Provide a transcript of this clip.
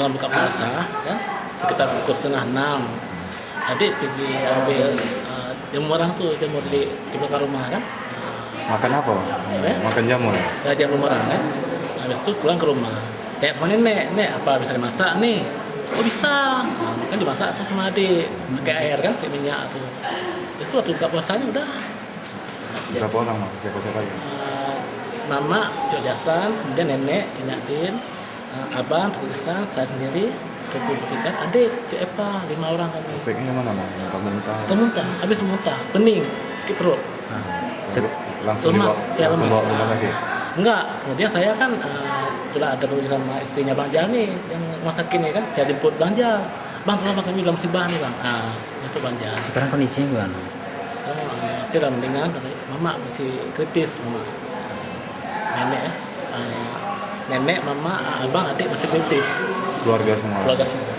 malam buka puasa, kan? Sekitar pukul 5:30. Adik pergi ambil jemuran tuh, jemur di belakang rumah kan. Makan apa? Makan jamur. Jemuran kan. Habis itu pulang ke rumah. Tanya sama nenek, nek apa bisa dimasak nih? Oh bisa. Kan dimasak tuh sama adik, pakai air kan, pakai minyak tuh. Itu waktu buka puasanya udah. Berapa orang, Mak? Siapa-siapa aja? Mama, Cik Jasan, kemudian nenek, Cik Nadin, abang, Cik Jasan, saya sendiri, Cik Ikan, adik, Cik Epa, 5 orang kami. Efeknya gimana, Mak? Muntah-muntah? Muntah, habis muntah, pening, sakit perut. Langsung Lemas, dibawa, langsung lemas. bawa ke rumah sakit? Enggak, kemudian saya kan sudah ada perbicaraan sama istrinya Bang Jal nih, yang rumah sakit nih kan, saya jemput Bang Jal. Bang, tolong kami dalam musibah nih Bang. Untuk Bang Jal. Sekarang kondisinya gimana? Sekarang saya udah mendingan, tapi Mama masih kritis, Mama. Nenek, nenek, Mama, abang, adik masih kritis. Keluarga semua? Keluarga semua.